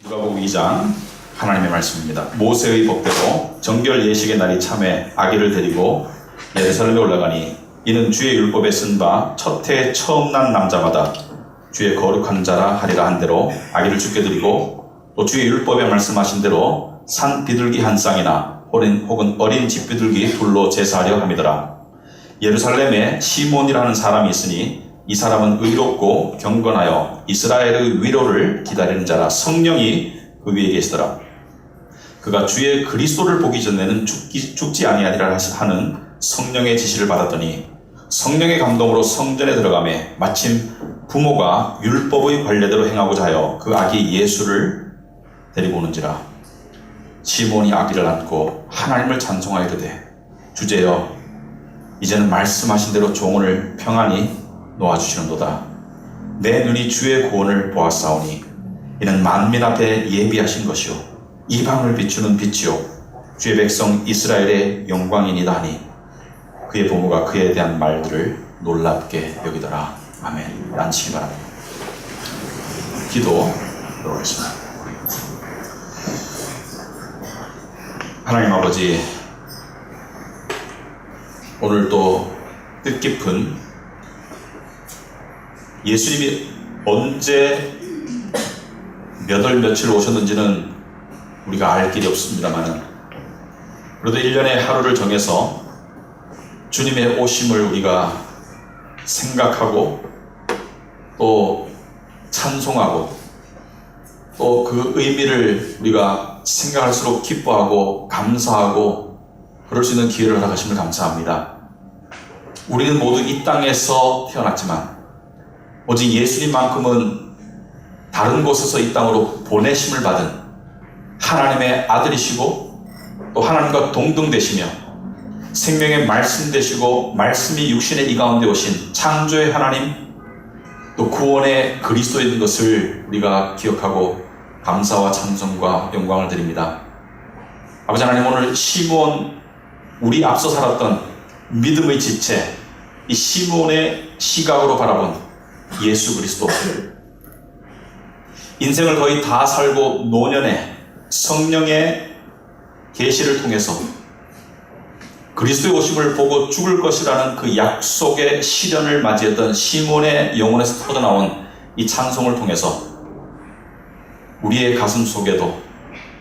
누가복음 2장 하나님의 말씀입니다. 모세의 법대로 정결 예식의 날이 참에 아기를 데리고 예루살렘에 올라가니 이는 주의 율법에 쓴 바 첫 해 처음 난 남자마다 주의 거룩한 자라 하리라 한 대로 아기를 죽게 드리고 또 주의 율법에 말씀하신 대로 산 비둘기 한 쌍이나 혹은 어린 집비둘기 둘로 제사하려 함이더라. 예루살렘에 시몬이라는 사람이 있으니 이 사람은 의롭고 경건하여 이스라엘의 위로를 기다리는 자라 성령이 그 위에 계시더라. 그가 주의 그리스도를 보기 전에는 죽지 아니하리라 하는 성령의 지시를 받았더니 성령의 감동으로 성전에 들어가매 마침 부모가 율법의 관례대로 행하고자 하여 그 아기 예수를 데리고 오는지라. 시몬이 아기를 안고 하나님을 찬송하여 이르되 주제여 이제는 말씀하신 대로 종을 평안히 놓아주시는도다. 내 눈이 주의 구원을 보았사오니 이는 만민 앞에 예비하신 것이요 이방을 비추는 빛이요 주의 백성 이스라엘의 영광이니이다 하니 그의 부모가 그에 대한 말들을 놀랍게 여기더라. 아멘. 앉히기 바랍니다. 기도 들어가겠습니다. 하나님 아버지, 오늘 또 뜻깊은 예수님이 언제 몇 월 며칠 오셨는지는 우리가 알 길이 없습니다만 그래도 1년에 하루를 정해서 주님의 오심을 우리가 생각하고 또 찬송하고 또 그 의미를 우리가 생각할수록 기뻐하고 감사하고 그럴 수 있는 기회를 허락하심을 감사합니다. 우리는 모두 이 땅에서 태어났지만 오직 예수님만큼은 다른 곳에서 이 땅으로 보내심을 받은 하나님의 아들이시고 또 하나님과 동등되시며 생명의 말씀 되시고 말씀이 육신의 이 가운데 오신 창조의 하나님 또 구원의 그리스도인 것을 우리가 기억하고 감사와 찬송과 영광을 드립니다. 아버지 하나님, 오늘 시몬, 우리 앞서 살았던 믿음의 지체, 이 시몬의 시각으로 바라본 예수 그리스도, 인생을 거의 다 살고 노년에 성령의 계시를 통해서 그리스도의 오심을 보고 죽을 것이라는 그 약속의 시련을 맞이했던 시몬의 영혼에서 터져나온 이 찬송을 통해서 우리의 가슴 속에도,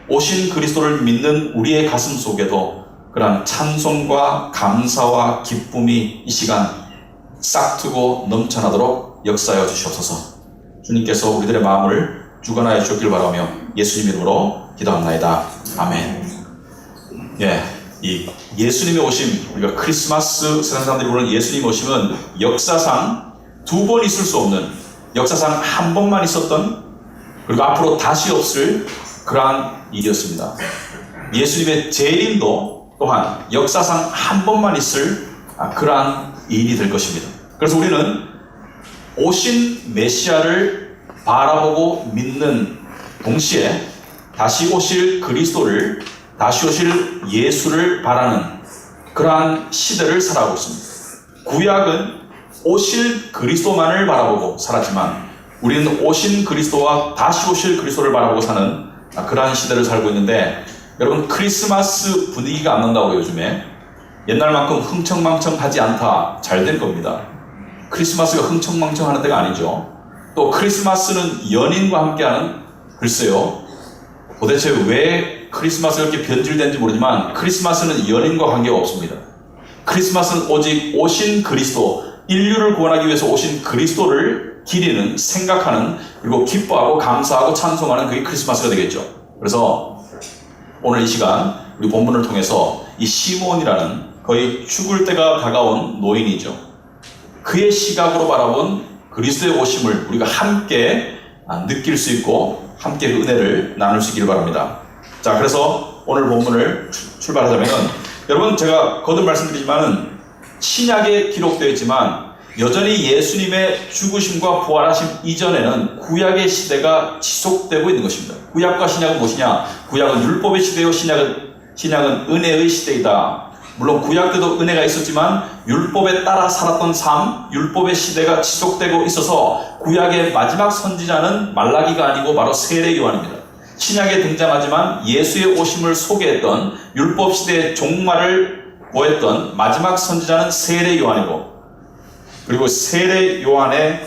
오신 그리스도를 믿는 우리의 가슴 속에도 그러한 찬송과 감사와 기쁨이 이 시간 싹트고 넘쳐나도록 역사하여 주시옵소서. 주님께서 우리들의 마음을 주관하여 주옵길 바라며 예수님 이름으로 기도합나이다. 아멘. 이 예수님의 오심, 우리가 크리스마스 세상 사람들이 부르는 예수님의 오심은 역사상 두 번 있을 수 없는, 역사상 한 번만 있었던, 그리고 앞으로 다시 없을 그러한 일이었습니다. 예수님의 재림도 또한 역사상 한 번만 있을 그러한 일이 될 것입니다. 그래서 우리는 오신 메시아를 바라보고 믿는 동시에 다시 오실 그리스도를, 다시 오실 예수를 바라는 그러한 시대를 살아가고 있습니다. 구약은 오실 그리스도만을 바라보고 살았지만 우리는 오신 그리스도와 다시 오실 그리스도를 바라보고 사는 그러한 시대를 살고 있는데, 여러분, 크리스마스 분위기가 안 난다고 요즘에 옛날만큼 흥청망청하지 않다. 잘 될 겁니다. 크리스마스가 흥청망청하는 때가 아니죠. 또 크리스마스는 연인과 함께하는, 글쎄요, 도대체 왜 크리스마스가 이렇게 변질된지 모르지만 크리스마스는 연인과 관계가 없습니다. 크리스마스는 오직 오신 그리스도, 인류를 구원하기 위해서 오신 그리스도를 기리는, 생각하는, 그리고 기뻐하고 감사하고 찬송하는 그게 크리스마스가 되겠죠. 그래서 오늘 이 시간 우리 본문을 통해서 이 시몬이라는 거의 죽을 때가 다가온 노인이죠. 그의 시각으로 바라본 그리스도의 오심을 우리가 함께 느낄 수 있고 함께 그 은혜를 나눌 수 있기를 바랍니다. 자, 그래서 오늘 본문을 출발하자면은, 여러분, 제가 거듭 말씀드리지만은 신약에 기록되어 있지만 여전히 예수님의 죽으심과 부활하심 이전에는 구약의 시대가 지속되고 있는 것입니다. 구약과 신약은 무엇이냐? 구약은 율법의 시대요, 신약은 은혜의 시대이다. 물론 구약 때도 은혜가 있었지만 율법에 따라 살았던 삶, 율법의 시대가 지속되고 있어서 구약의 마지막 선지자는 말라기가 아니고 바로 세례 요한입니다. 신약에 등장하지만 예수의 오심을 소개했던 율법 시대의 종말을 보였던 마지막 선지자는 세례 요한이고, 그리고 세례 요한의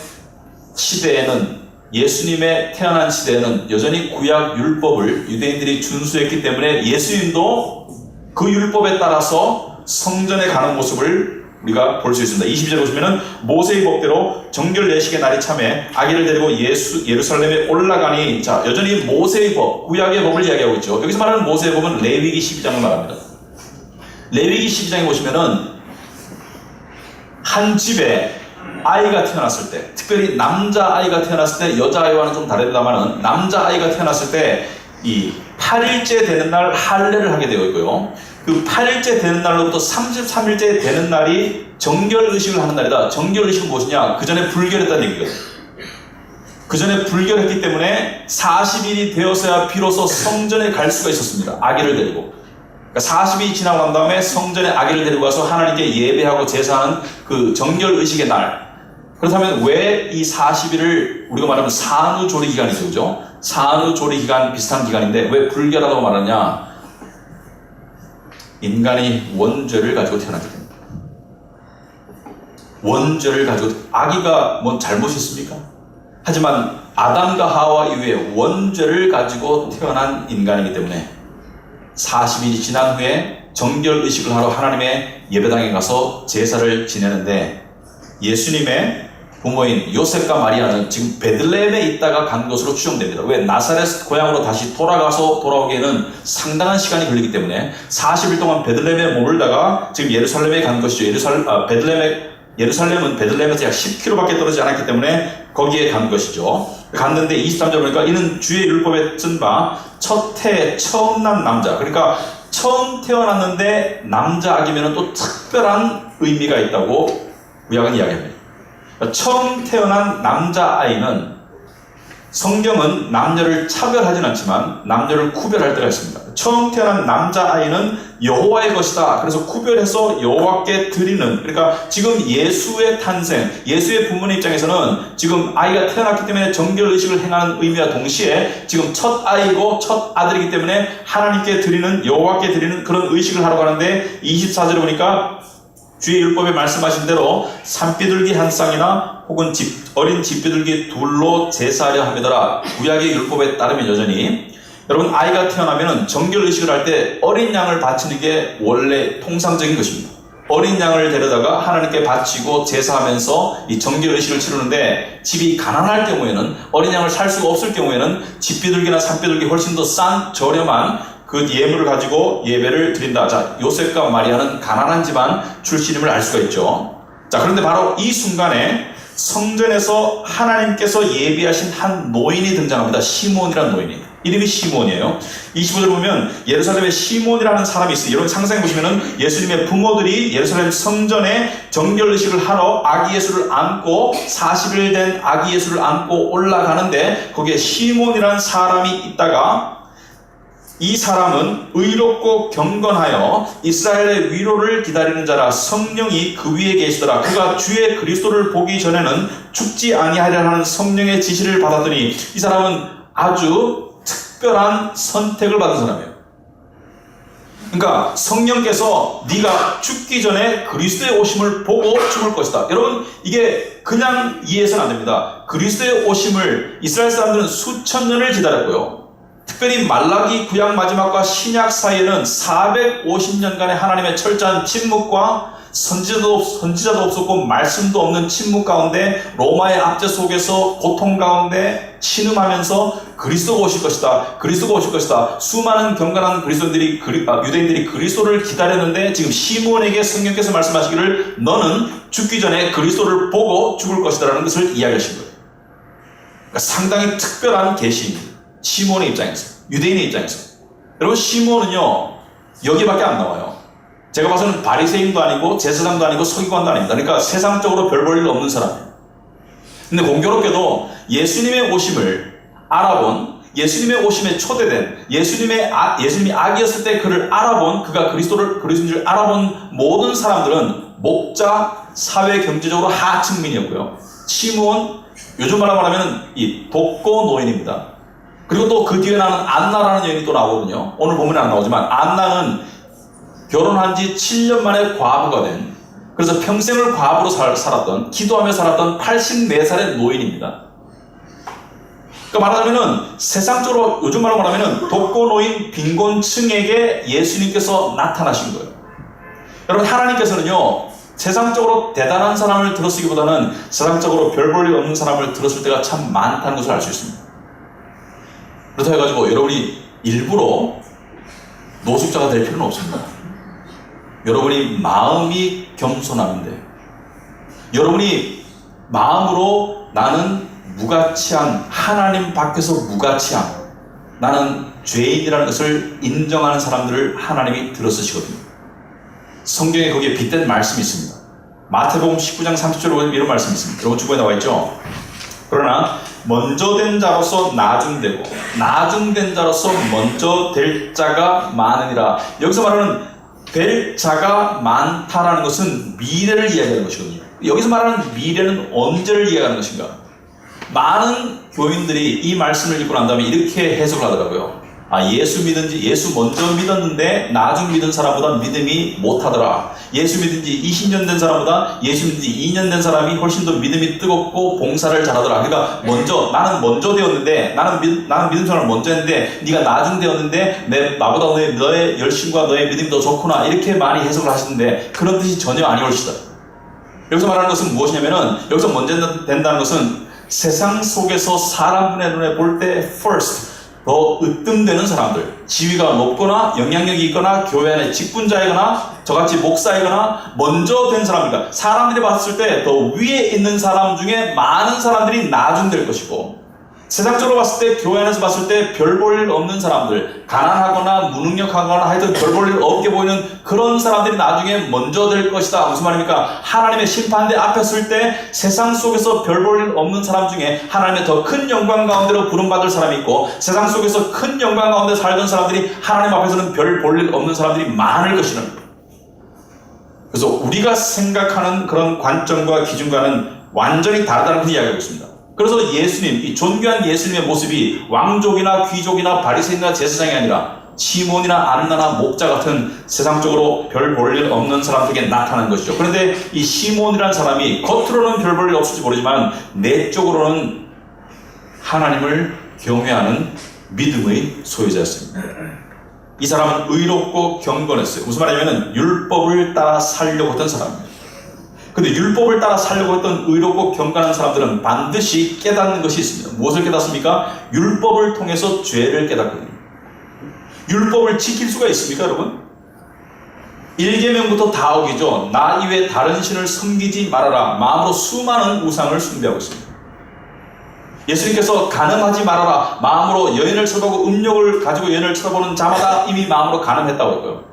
시대에는, 예수님의 태어난 시대에는 여전히 구약 율법을 유대인들이 준수했기 때문에 예수님도 그 율법에 따라서 성전에 가는 모습을 우리가 볼 수 있습니다. 22절에 보시면은 모세의 법대로 정결 예식의 날이 참에 아기를 데리고 예루살렘에 올라가니, 자, 여전히 모세의 법, 구약의 법을 이야기하고 있죠. 여기서 말하는 모세의 법은 레위기 12장을 말합니다. 레위기 12장에 보시면은 한 집에 아이가 태어났을 때, 특별히 남자아이가 태어났을 때, 여자아이와는 좀 다르다마는 남자아이가 태어났을 때 이 8일째 되는 날 할례를 하게 되어 있고요. 그 8일째 되는 날로부터 33일째 되는 날이 정결의식을 하는 날이다. 정결의식은 무엇이냐? 그 전에 불결했다는 얘기거든요. 그 전에 불결했기 때문에 40일이 되어서야 비로소 성전에 갈 수가 있었습니다. 아기를 데리고. 그러니까 40일이 지나고 난 다음에 성전에 아기를 데리고 가서 하나님께 예배하고 제사하는 그 정결의식의 날. 그렇다면 왜 이 40일을 우리가 말하면 산후조리 기간이죠, 그죠? 산후조리 기간 비슷한 기간인데 왜 불결하다고 말하냐? 인간이 원죄를 가지고 태어나게 됩니다. 원죄를 가지고, 아기가 뭐 잘못이 있습니까? 하지만 아담과 하와 이후에 원죄를 가지고 태어난 인간이기 때문에 40일이 지난 후에 정결의식을 하러 하나님의 예배당에 가서 제사를 지내는데, 예수님의 부모인 요셉과 마리아는 지금 베들레헴에 있다가 간 것으로 추정됩니다. 왜? 나사렛 고향으로 다시 돌아오기에는 상당한 시간이 걸리기 때문에 40일 동안 베들레헴에 머물다가 지금 예루살렘에 간 것이죠. 예루살렘은 베들레헴에서 약 10km밖에 떨어지지 않았기 때문에 거기에 간 것이죠. 갔는데 23절 보니까 이는 주의 율법에 쓴 바 첫 해 처음 난 남자, 그러니까 처음 태어났는데 남자 아기면 또 특별한 의미가 있다고 구약은 이야기합니다. 처음 태어난 남자아이는, 성경은 남녀를 차별하진 않지만 남녀를 구별할 때가 있습니다. 처음 태어난 남자아이는 여호와의 것이다. 그래서 구별해서 여호와께 드리는, 그러니까 지금 예수의 탄생, 예수의 부모님 입장에서는 지금 아이가 태어났기 때문에 정결의식을 행하는 의미와 동시에 지금 첫 아이고 첫 아들이기 때문에 하나님께 드리는, 여호와께 드리는 그런 의식을 하러 가는데, 24절에 보니까 주의 율법에 말씀하신 대로 산비둘기 한 쌍이나 혹은 어린 집비둘기 둘로 제사하려 하며더라. 구약의 율법에 따르면 여전히, 여러분, 아이가 태어나면 정결의식을 할 때 어린 양을 바치는 게 원래 통상적인 것입니다. 어린 양을 데려다가 하나님께 바치고 제사하면서 이 정결의식을 치르는데, 집이 가난할 경우에는, 어린 양을 살 수가 없을 경우에는 집비둘기나 산비둘기 훨씬 더 싼 저렴한 그 예물을 가지고 예배를 드린다. 자, 요셉과 마리아는 가난한 집안 출신임을 알 수가 있죠. 자, 그런데 바로 이 순간에 성전에서 하나님께서 예비하신 한 노인이 등장합니다. 시몬이라는 노인이. 이름이 시몬이에요. 25절 보면 예루살렘에 시몬이라는 사람이 있어요. 여러분 상상해 보시면은 예수님의 부모들이 예루살렘 성전에 정결의식을 하러 아기 예수를 안고, 40일 된 아기 예수를 안고 올라가는데 거기에 시몬이라는 사람이 있다가, 이 사람은 의롭고 경건하여 이스라엘의 위로를 기다리는 자라, 성령이 그 위에 계시더라. 그가 주의 그리스도를 보기 전에는 죽지 아니하려 하는 성령의 지시를 받았더니, 이 사람은 아주 특별한 선택을 받은 사람이에요. 그러니까 성령께서 네가 죽기 전에 그리스도의 오심을 보고 죽을 것이다. 여러분, 이게 그냥 이해해서는 안 됩니다. 그리스도의 오심을 이스라엘 사람들은 수천 년을 기다렸고요. 특별히 말라기 구약 마지막과 신약 사이에는 450년간의 하나님의 철저한 침묵과 선지자도 없었고 말씀도 없는 침묵 가운데, 로마의 압제 속에서 고통 가운데 신음하면서 그리스도가 오실 것이다, 그리스도가 오실 것이다. 수많은 경건한 유대인들이 그리스도를 기다렸는데, 지금 시몬에게 성령께서 말씀하시기를 너는 죽기 전에 그리스도를 보고 죽을 것이다 라는 것을 이야기하신 거예요. 그러니까 상당히 특별한 계시입니다. 시몬의 입장에서, 유대인의 입장에서. 여러분, 시몬은요 여기밖에 안 나와요. 제가 봐서는 바리새인도 아니고 제사장도 아니고 서기관도 아닙니다. 그러니까 세상적으로 별 볼 일 없는 사람이에요. 근데 공교롭게도 예수님의 오심을 알아본, 예수님의 오심에 초대된, 예수님이 아기였을 때 그를 알아본, 그가 그리스도인 줄 알아본 모든 사람들은 목자, 사회 경제적으로 하층민이었고요. 시몬, 요즘 말로 말하면 이 독거 노인입니다. 그리고 또 그 뒤에 나는 안나라는 여인이 또 나오거든요. 오늘 본문에 안 나오지만 안나는 결혼한 지 7년 만에 과부가 된, 그래서 평생을 과부로 살았던, 기도하며 살았던 84살의 노인입니다. 그러니까 말하자면은 세상적으로 요즘 말로 말하면은 독거노인 빈곤층에게 예수님께서 나타나신 거예요. 여러분, 하나님께서는요, 세상적으로 대단한 사람을 들었으기보다는 세상적으로 별 볼 일 없는 사람을 들었을 때가 참 많다는 것을 알 수 있습니다. 그렇다고 해가지고 여러분이 일부러 노숙자가 될 필요는 없습니다. 여러분이 마음이 겸손함인데, 여러분이 마음으로 나는 무가치한, 하나님 밖에서 무가치한, 나는 죄인이라는 것을 인정하는 사람들을 하나님이 들어쓰시거든요. 성경에 거기에 빗댄 말씀이 있습니다. 마태복음 19장 30절에 보면 이런 말씀이 있습니다. 여러분 주보에 나와 있죠? 그러나 먼저 된 자로서 나중되고 나중된 자로서 먼저 될 자가 많으니라. 여기서 말하는 될 자가 많다라는 것은 미래를 이야기하는 것이거든요. 여기서 말하는 미래는 언제를 이야기하는 것인가? 많은 교인들이 이 말씀을 읽고 난 다음에 이렇게 해석을 하더라고요. 예수 먼저 믿었는데 나중 믿은 사람보다 믿음이 못하더라. 예수 믿은 지 20년 된 사람보다 예수 믿은 지 2년 된 사람이 훨씬 더 믿음이 뜨겁고 봉사를 잘하더라. 그러니까 나는 먼저 되었는데, 나는 믿음 생활을 먼저 했는데 네가 나중 되었는데 나보다 너의 열심과 너의 믿음이 더 좋구나. 이렇게 많이 해석을 하시는데 그런 뜻이 전혀 아니올시다. 여기서 말하는 것은 무엇이냐면은, 여기서 먼저 된다는 것은 세상 속에서 사람의 눈에 볼 때 first, 더 으뜸되는 사람들, 지위가 높거나 영향력이 있거나 교회 안에 직분자이거나 저같이 목사이거나 먼저 된 사람이다. 사람들이 봤을 때 더 위에 있는 사람 중에 많은 사람들이 나중될 것이고, 세상적으로 봤을 때, 교회 안에서 봤을 때 별 볼 일 없는 사람들, 가난하거나 무능력하거나 하여튼 별 볼 일 없게 보이는 그런 사람들이 나중에 먼저 될 것이다. 무슨 말입니까? 하나님의 심판대 앞에 설 때 세상 속에서 별 볼 일 없는 사람 중에 하나님의 더 큰 영광 가운데로 부름받을 사람이 있고, 세상 속에서 큰 영광 가운데 살던 사람들이 하나님 앞에서는 별 볼 일 없는 사람들이 많을 것이라는 거예요. 그래서 우리가 생각하는 그런 관점과 기준과는 완전히 다르다는 것을 이야기하고 있습니다. 그래서 예수님, 이 존귀한 예수님의 모습이 왕족이나 귀족이나 바리새인이나 제사장이 아니라 시몬이나 안나나 목자 같은 세상적으로 별 볼 일 없는 사람들에게 나타난 것이죠. 그런데 이 시몬이라는 사람이 겉으로는 별 볼 일 없을지 모르지만 내적으로는 하나님을 경외하는 믿음의 소유자였습니다. 이 사람은 의롭고 경건했어요. 무슨 말이냐면 율법을 따라 살려고 했던 사람입니다. 근데 율법을 따라 살려고 했던 의롭고 경건한 사람들은 반드시 깨닫는 것이 있습니다. 무엇을 깨닫습니까? 율법을 통해서 죄를 깨닫거든요. 율법을 지킬 수가 있습니까, 여러분? 1계명부터 다옥이죠. 나 이외에 다른 신을 섬기지 말아라. 마음으로 수많은 우상을 숭배하고 있습니다. 예수님께서 간음하지 말아라. 마음으로 여인을 쳐다보고 음욕을 가지고 여인을 쳐다보는 자마다 이미 마음으로 간음했다고 했고요.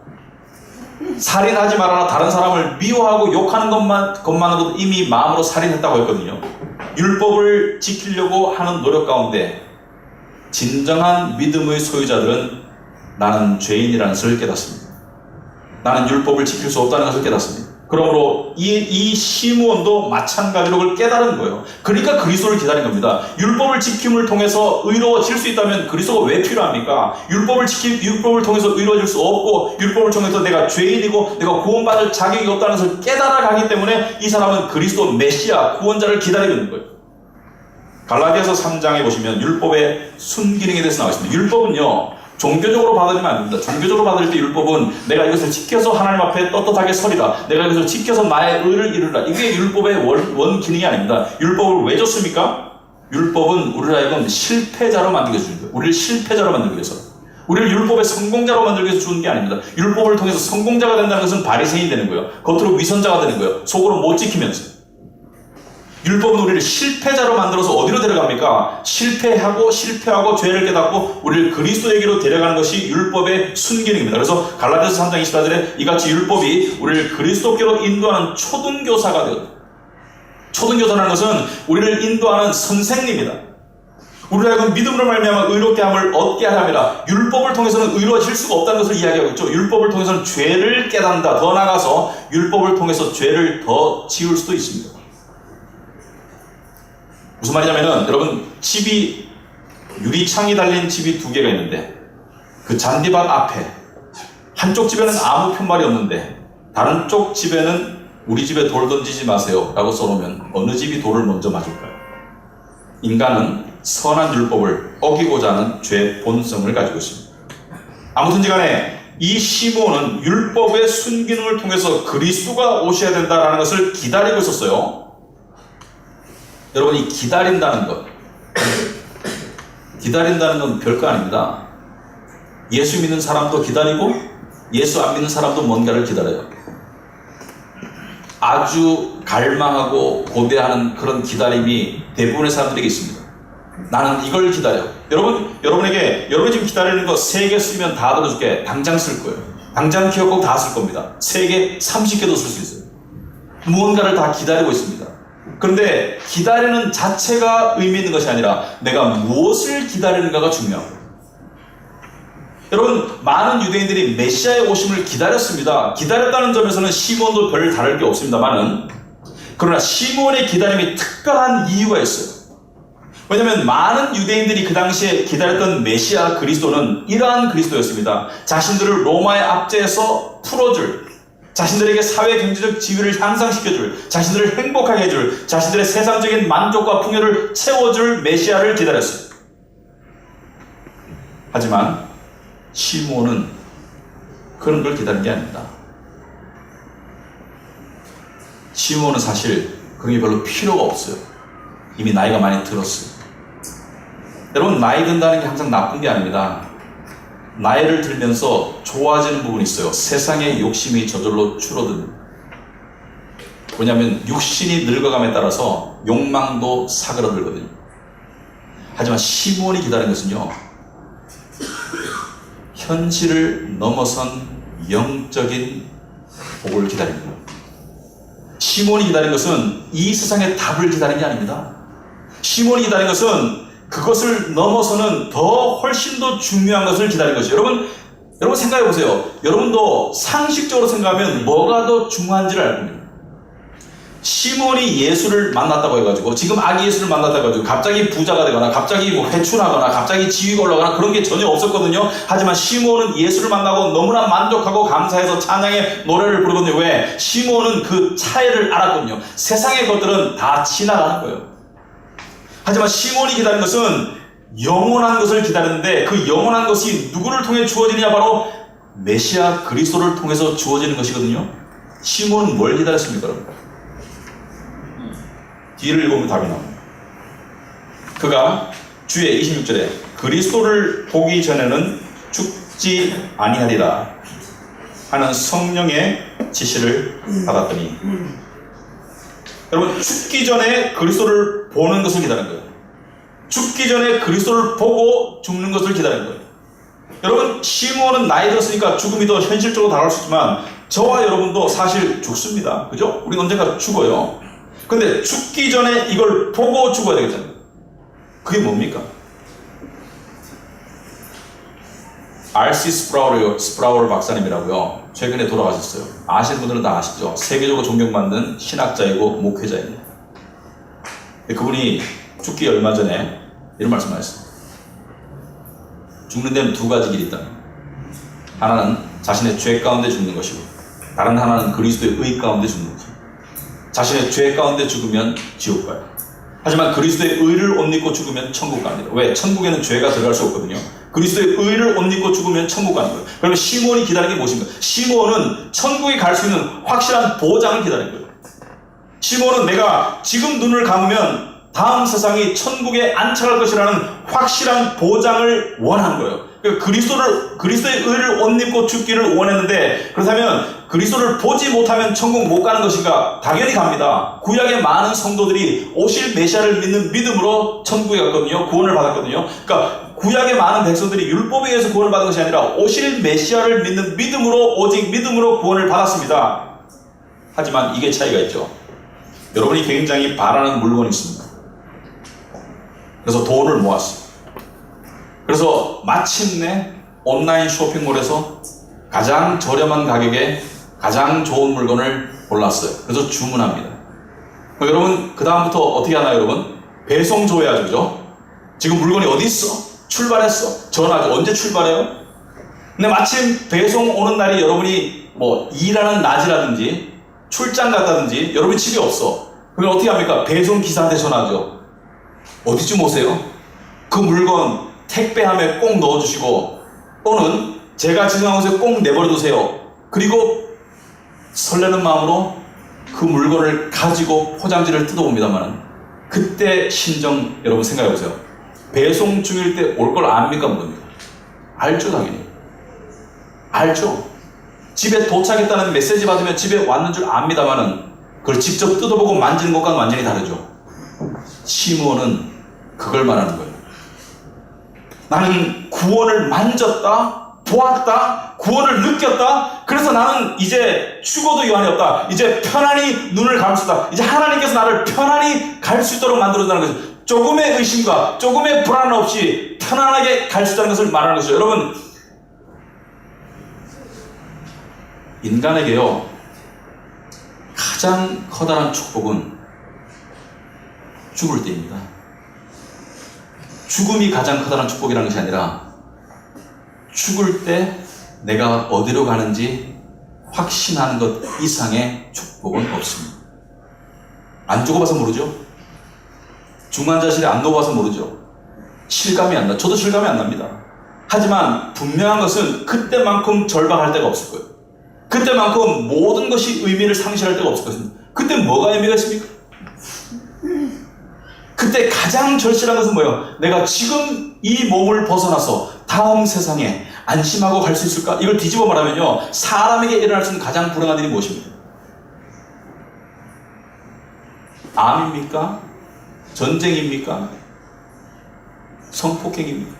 살인하지 말아라. 다른 사람을 미워하고 욕하는 것만으로도 이미 마음으로 살인했다고 했거든요. 율법을 지키려고 하는 노력 가운데 진정한 믿음의 소유자들은 나는 죄인이라는 것을 깨닫습니다. 나는 율법을 지킬 수 없다는 것을 깨닫습니다. 그러므로 이 시므온도 마찬가지로 그걸 깨달은 거예요. 그러니까 그리스도를 기다린 겁니다. 율법을 지킴을 통해서 의로워질 수 있다면 그리스도가 왜 필요합니까? 율법을 통해서 의로워질 수 없고, 율법을 통해서 내가 죄인이고 내가 구원받을 자격이 없다는 것을 깨달아가기 때문에 이 사람은 그리스도 메시아 구원자를 기다리고 있는 거예요. 갈라디아서 3장에 보시면 율법의 순기능에 대해서 나와 있습니다. 율법은요, 종교적으로 받으면 안 됩니다. 종교적으로 받을 때 율법은 내가 이것을 지켜서 하나님 앞에 떳떳하게 서리라, 내가 이것을 지켜서 나의 의를 이루라, 이게 율법의 원 기능이 아닙니다. 율법을 왜 줬습니까? 율법은 우리를 하여금 실패자로 만들게 해주는 거예요. 우리를 실패자로 만들기 위해서, 우리를 율법의 성공자로 만들기 위해서 주는 게 아닙니다. 율법을 통해서 성공자가 된다는 것은 바리새인이 되는 거예요. 겉으로 위선자가 되는 거예요. 속으로 못 지키면서. 율법은 우리를 실패자로 만들어서 어디로 데려갑니까? 실패하고 죄를 깨닫고 우리를 그리스도에게로 데려가는 것이 율법의 순기능입니다. 그래서 갈라디아서 3장 24절에 이같이 율법이 우리를 그리스도께로 인도하는 초등교사가 되거든요. 초등교사라는 것은 우리를 인도하는 선생님이다. 우리를 하여금 믿음으로 말미암아 의롭게 함을 얻게 하랍니다. 율법을 통해서는 의로워질 수가 없다는 것을 이야기하고 있죠. 율법을 통해서는 죄를 깨닫는다. 더 나아가서 율법을 통해서 죄를 더 지을 수도 있습니다. 무슨 말이냐면은, 여러분, 집이 유리창이 달린 집이 두 개가 있는데 그 잔디밭 앞에 한쪽 집에는 아무 편말이 없는데 다른 쪽 집에는 우리 집에 돌 던지지 마세요 라고 써놓으면 어느 집이 돌을 먼저 맞을까요? 인간은 선한 율법을 어기고자 하는 죄의 본성을 가지고 있습니다. 아무튼지 간에 이 시므온은 율법의 순기능을 통해서 그리스도가 오셔야 된다는 것을 기다리고 있었어요. 여러분, 이 기다린다는 건 별거 아닙니다. 예수 믿는 사람도 기다리고 예수 안 믿는 사람도 뭔가를 기다려요. 아주 갈망하고 고대하는 그런 기다림이 대부분의 사람들에게 있습니다. 나는 이걸 기다려. 여러분에게 여러분이 지금 기다리는 거 3개 쓰면 다 들어줄게. 당장 쓸 거예요. 당장 기억하고 다 쓸 겁니다. 3개, 30개도 쓸 수 있어요. 무언가를 다 기다리고 있습니다. 그런데 기다리는 자체가 의미 있는 것이 아니라 내가 무엇을 기다리는가가 중요합니다. 여러분, 많은 유대인들이 메시아의 오심을 기다렸습니다. 기다렸다는 점에서는 시므온도 별 다를 게 없습니다만은, 그러나 시므온의 기다림이 특별한 이유가 있어요. 왜냐하면 많은 유대인들이 그 당시에 기다렸던 메시아 그리스도는 이러한 그리스도였습니다. 자신들을 로마의 압제에서 풀어줄, 자신들에게 사회 경제적 지위를 향상시켜줄, 자신들을 행복하게 해줄, 자신들의 세상적인 만족과 풍요를 채워줄 메시아를 기다렸어요. 하지만 시므온은 그런 걸 기다린 게 아닙니다. 시므온은 사실 그런 게 별로 필요가 없어요. 이미 나이가 많이 들었어요. 여러분, 나이 든다는 게 항상 나쁜 게 아닙니다. 나이를 들면서 좋아지는 부분이 있어요. 세상의 욕심이 저절로 줄어듭니다. 왜냐하면 육신이 늙어감에 따라서 욕망도 사그라들거든요. 하지만 시므온이 기다린 것은요, 현실을 넘어선 영적인 복을 기다리는 거예요. 시므온이 기다린 것은 이 세상의 답을 기다린 게 아닙니다. 시므온이 기다린 것은 그것을 넘어서는 훨씬 더 중요한 것을 기다린 것이죠. 여러분 생각해 보세요. 여러분도 상식적으로 생각하면 뭐가 더 중요한지를 알 겁니다. 시므온이 예수를 만났다고 해가지고, 지금 아기 예수를 만났다고 해가지고 갑자기 부자가 되거나 갑자기 회춘하거나 갑자기 지위가 올라가거나 그런 게 전혀 없었거든요. 하지만 시므온은 예수를 만나고 너무나 만족하고 감사해서 찬양의 노래를 부르거든요. 왜? 시므온은 그 차이를 알았거든요. 세상의 것들은 다 지나가는 거예요. 하지만 시므온이 기다린 것은 영원한 것을 기다렸는데, 그 영원한 것이 누구를 통해 주어지느냐? 바로 메시아 그리스도를 통해서 주어지는 것이거든요. 시므온은 뭘 기다렸습니까, 여러분? 뒤를 읽으면 답이 나옵니다. 그가 주의 26절에 그리스도를 보기 전에는 죽지 아니하리라 하는 성령의 지시를 받았더니, 여러분, 죽기 전에 그리스도를 보는 것을 기다린 거예요. 죽기 전에 그리스도를 보고 죽는 것을 기다린 거예요. 여러분, 시므온은 나이 들었으니까 죽음이 더 현실적으로 다가올 수 있지만 저와 여러분도 사실 죽습니다. 그죠? 우리 언젠가 죽어요. 근데 죽기 전에 이걸 보고 죽어야 되겠잖아요. 그게 뭡니까? R.C. 스프라울 박사님이라고요. 최근에 돌아가셨어요. 아시는 분들은 다 아시죠? 세계적으로 존경받는 신학자이고 목회자입니다. 그분이 죽기 얼마 전에 이런 말씀하셨어요. 죽는 데는 2가지 길이 있다. 하나는 자신의 죄 가운데 죽는 것이고, 다른 하나는 그리스도의 의 가운데 죽는 것이고. 자신의 죄 가운데 죽으면 지옥 가요. 하지만 그리스도의 의를 옷 입고 죽으면 천국 갑니다. 왜? 천국에는 죄가 들어갈 수 없거든요. 그리스도의 의를 옷 입고 죽으면 천국 가는 거예요. 그러면 시므온이 기다리는 게 무엇인가? 시므온은 천국에 갈 수 있는 확실한 보장을 기다리는 거예요. 시므온은 내가 지금 눈을 감으면 다음 세상이 천국에 안착할 것이라는 확실한 보장을 원하는 거예요. 그러니까 그리스도의 의를 옷 입고 죽기를 원했는데, 그렇다면 그리스도를 보지 못하면 천국 못 가는 것인가? 당연히 갑니다. 구약의 많은 성도들이 오실 메시아를 믿는 믿음으로 천국에 갔거든요. 구원을 받았거든요. 그러니까 구약의 많은 백성들이 율법에 의해서 구원을 받은 것이 아니라 오실 메시아를 믿는 믿음으로, 오직 믿음으로 구원을 받았습니다. 하지만 이게 차이가 있죠. 여러분이 굉장히 바라는 물건이 있습니다. 그래서 돈을 모았어요. 그래서 마침내 온라인 쇼핑몰에서 가장 저렴한 가격에 가장 좋은 물건을 골랐어요. 그래서 주문합니다. 여러분, 그 다음부터 어떻게 하나요, 여러분? 배송 줘야죠, 그죠? 지금 물건이 어디 있어? 출발했어. 전화하죠. 언제 출발해요? 근데 마침 배송 오는 날이 여러분이 뭐 일하는 낮이라든지 출장 갔다든지 여러분이 집에 없어. 그럼 어떻게 합니까? 배송 기사한테 전화하죠. 어디쯤 오세요? 그 물건 택배함에 꼭 넣어주시고, 또는 제가 지정한 곳에 꼭 내버려 두세요. 그리고 설레는 마음으로 그 물건을 가지고 포장지를 뜯어봅니다만, 그때 심정 여러분 생각해 보세요. 배송 중일 때 올 걸 압니까 모릅니까? 알죠, 당연히. 알죠. 집에 도착했다는 메시지 받으면 집에 왔는 줄 압니다만은 그걸 직접 뜯어보고 만지는 것과는 완전히 다르죠. 시므온은 그걸 말하는 거예요. 나는 구원을 만졌다, 보았다, 구원을 느꼈다. 그래서 나는 이제 죽어도 여한이 없다. 이제 편안히 눈을 감을 수 있다. 이제 하나님께서 나를 편안히 갈 수 있도록 만들어준다는 것이죠. 조금의 의심과 조금의 불안 없이 편안하게 갈 수 있다는 것을 말하는 것이죠. 여러분, 인간에게요, 가장 커다란 축복은 죽을 때입니다. 죽음이 가장 커다란 축복이라는 것이 아니라 죽을 때 내가 어디로 가는지 확신하는 것 이상의 축복은 없습니다. 안 죽어봐서 모르죠? 중환자실에 안 넣어봐서 모르죠? 실감이 안 나. 저도 실감이 안 납니다. 하지만 분명한 것은 그때만큼 절박할 데가 없을 거예요. 그때만큼 모든 것이 의미를 상실할 데가 없을 것입니다. 그때 뭐가 의미가 있습니까? 그때 가장 절실한 것은 뭐예요? 내가 지금 이 몸을 벗어나서 다음 세상에 안심하고 갈 수 있을까? 이걸 뒤집어 말하면요, 사람에게 일어날 수 있는 가장 불행한 일이 무엇입니까? 암입니까? 전쟁입니까? 성폭행입니까?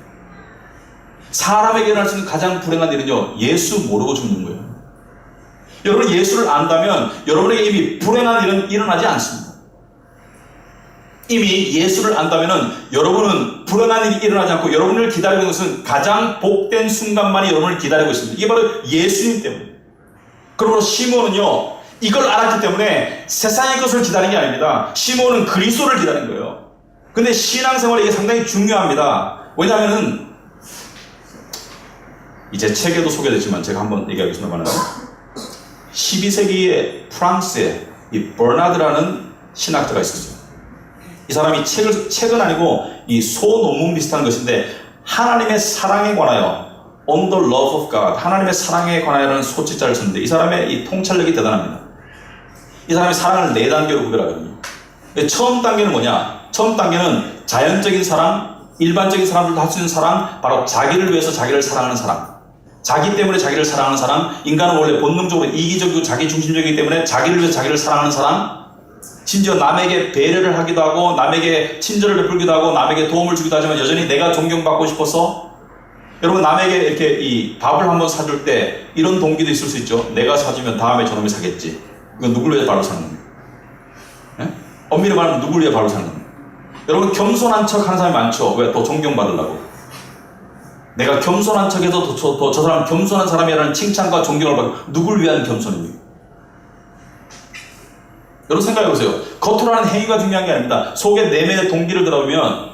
사람에게 일어날 수 있는 가장 불행한 일은요, 예수 모르고 죽는 거예요. 여러분, 예수를 안다면 여러분에게 이미 불행한 일은 일어나지 않습니다. 이미 예수를 안다면 여러분은 불행한 일이 일어나지 않고 여러분을 기다리고 있는 것은 가장 복된 순간만이 여러분을 기다리고 있습니다. 이게 바로 예수님 때문에. 그러므로 시몬은요, 이걸 알았기 때문에 세상의 것을 기다린 게 아닙니다. 시몬은 그리스도를 기다린 거예요. 근데 신앙생활에 이게 상당히 중요합니다. 왜냐하면은 이제 책에도 소개됐지만 제가 한번 얘기하겠습니다만, 12세기에 프랑스에 이 버나드라는 신학자가 있었어요. 이 사람이 책은 아니고 이 소논문 비슷한 것인데, 하나님의 사랑에 관하여 On the Love of God, 하나님의 사랑에 관하여라는 소책자를 썼는데, 이 사람의 이 통찰력이 대단합니다. 이 사람이 사랑을 4단계로 구별하거든요. 처음 단계는 뭐냐? 처음 단계는 자연적인 사랑, 일반적인 사람들도 할 수 있는 사랑, 바로 자기를 위해서 자기를 사랑하는 사랑. 자기 때문에 자기를 사랑하는 사람. 인간은 원래 본능적으로 이기적이고 자기 중심적이기 때문에 자기를 위해서 자기를 사랑하는 사람. 심지어 남에게 배려를 하기도 하고, 남에게 친절을 베풀기도 하고, 남에게 도움을 주기도 하지만 여전히 내가 존경받고 싶어서, 여러분, 남에게 이렇게 이 밥을 한번 사줄 때 이런 동기도 있을 수 있죠. 내가 사주면 다음에 저놈이 사겠지. 이건 누굴 위해 밥을 사는 겁니까? 네? 엄밀히 말하면 누굴 위해 밥을 사는 겁니까? 여러분, 겸손한 척 하는 사람이 많죠. 왜? 더 존경받으려고. 내가 겸손한 척해서 저 사람 겸손한 사람이라는 칭찬과 존경을 받고, 누굴 위한 겸손입니까? 여러분 생각해보세요. 겉으로 하는 행위가 중요한 게 아닙니다. 속의 내면의 동기를 들어보면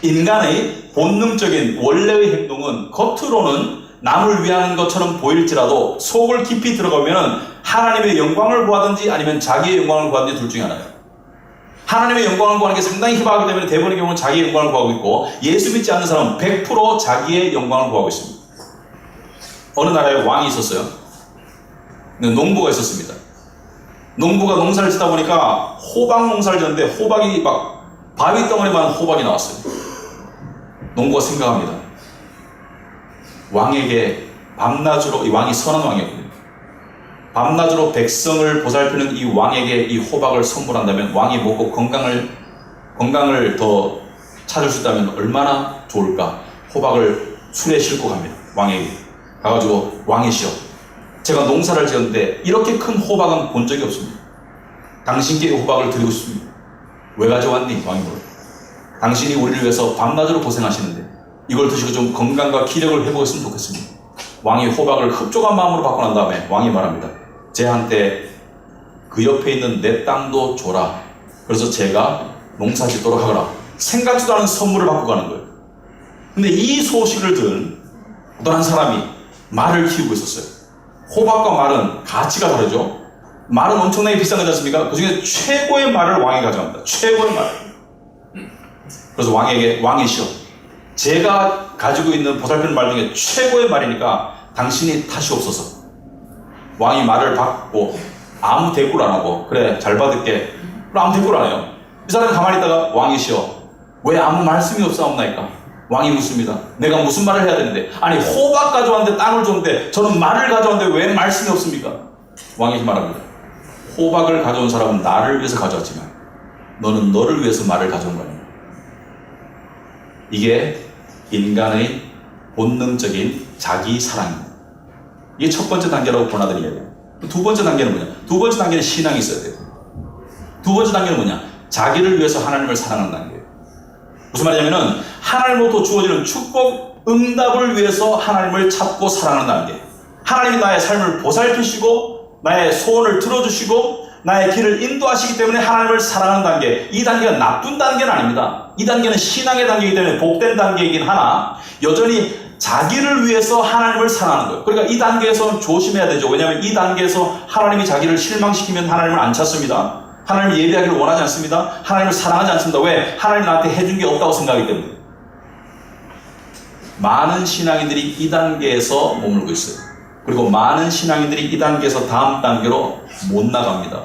인간의 본능적인 원래의 행동은 겉으로는 남을 위하는 것처럼 보일지라도 속을 깊이 들어가면 하나님의 영광을 구하든지 아니면 자기의 영광을 구하든지 둘 중에 하나예요. 하나님의 영광을 구하는 게 상당히 희박하기 때문에 대부분의 경우는 자기의 영광을 구하고 있고, 예수 믿지 않는 사람은 100% 자기의 영광을 구하고 있습니다. 어느 나라에 왕이 있었어요. 농부가 있었습니다. 농부가 농사를 짓다 보니까 호박 농사를 지었는데 호박이 막 바위 덩어리만 호박이 나왔어요. 농부가 생각합니다. 왕에게 밤낮으로, 이 왕이 선한 왕이었거든요. 밤낮으로 백성을 보살피는 이 왕에게 이 호박을 선물한다면 왕이 먹고 건강을 더 찾을 수 있다면 얼마나 좋을까. 호박을 술에 싣고 갑니다. 왕에게 가가지고, 왕이시여, 제가 농사를 지었는데 이렇게 큰 호박은 본 적이 없습니다. 당신께 호박을 드리고 싶습니다. 왜 가져왔니? 왕이 물어요. 당신이 우리를 위해서 밤낮으로 고생하시는데 이걸 드시고 좀 건강과 기력을 회복했으면 좋겠습니다. 왕이 호박을 흡족한 마음으로 받고 난 다음에 왕이 말합니다. 쟤한테 그 옆에 있는 내 땅도 줘라. 그래서 제가 농사 짓도록 하거라. 생각지도 않은 선물을 받고 가는 거예요. 근데 이 소식을 들은 어떤 한 사람이 말을 키우고 있었어요. 호박과 말은 가치가 다르죠. 말은 엄청나게 비싼 거지 않습니까? 그 중에 최고의 말을 왕이 가져갑니다. 최고의 말. 그래서 왕에게, 왕이시여, 제가 가지고 있는 보살피는 말 중에 최고의 말이니까 당신이 탓이옵소서. 왕이 말을 받고 아무 대꾸를 안 하고, 그래 잘 받을게, 아무 대꾸를 안 해요. 이 사람이 가만히 있다가, 왕이시여, 왜 아무 말씀이 없사옵나이까? 왕이 묻습니다. 내가 무슨 말을 해야 되는데, 아니 호박 가져왔는데, 땅을 줬는데 저는 말을 가져왔는데 왜 말씀이 없습니까? 왕이 말합니다. 호박을 가져온 사람은 나를 위해서 가져왔지만 너는 너를 위해서 말을 가져온 거 아니야. 이게 인간의 본능적인 자기 사랑입니다. 이게 첫 번째 단계라고 권하더니 이야기해요. 두 번째 단계는 뭐냐? 두 번째 단계는 신앙이 있어야 돼요. 두 번째 단계는 뭐냐? 자기를 위해서 하나님을 사랑하는 단계예요. 무슨 말이냐면은 하나님으로부터 주어지는 축복, 응답을 위해서 하나님을 찾고 사랑하는 단계. 하나님이 나의 삶을 보살피시고 나의 소원을 들어주시고 나의 길을 인도하시기 때문에 하나님을 사랑하는 단계. 이 단계가 나쁜 단계는 아닙니다. 이 단계는 신앙의 단계이기 때문에 복된 단계이긴 하나 여전히 자기를 위해서 하나님을 사랑하는 거예요. 그러니까 이 단계에서는 조심해야 되죠. 왜냐하면 이 단계에서 하나님이 자기를 실망시키면 하나님을 안 찾습니다. 하나님을 예배하기를 원하지 않습니다. 하나님을 사랑하지 않습니다. 왜? 하나님이 나한테 해준 게 없다고 생각하기 때문에. 많은 신앙인들이 이 단계에서 머물고 있어요. 그리고 많은 신앙인들이 이 단계에서 다음 단계로 못 나갑니다.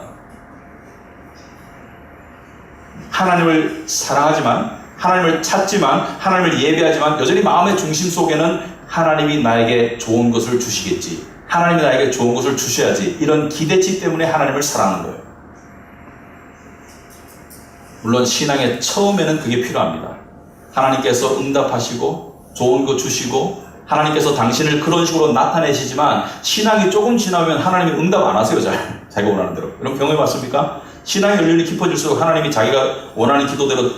하나님을 사랑하지만, 하나님을 찾지만, 하나님을 예배하지만 여전히 마음의 중심 속에는 하나님이 나에게 좋은 것을 주시겠지, 하나님이 나에게 좋은 것을 주셔야지, 이런 기대치 때문에 하나님을 사랑하는 거예요. 물론 신앙의 처음에는 그게 필요합니다. 하나님께서 응답하시고 좋은 거 주시고 하나님께서 당신을 그런 식으로 나타내시지만 신앙이 조금 지나면 하나님이 응답 안 하세요. 자기가 원하는 대로. 여러분 경험해 봤습니까? 신앙의 연륜이 깊어질수록 하나님이 자기가 원하는 기도대로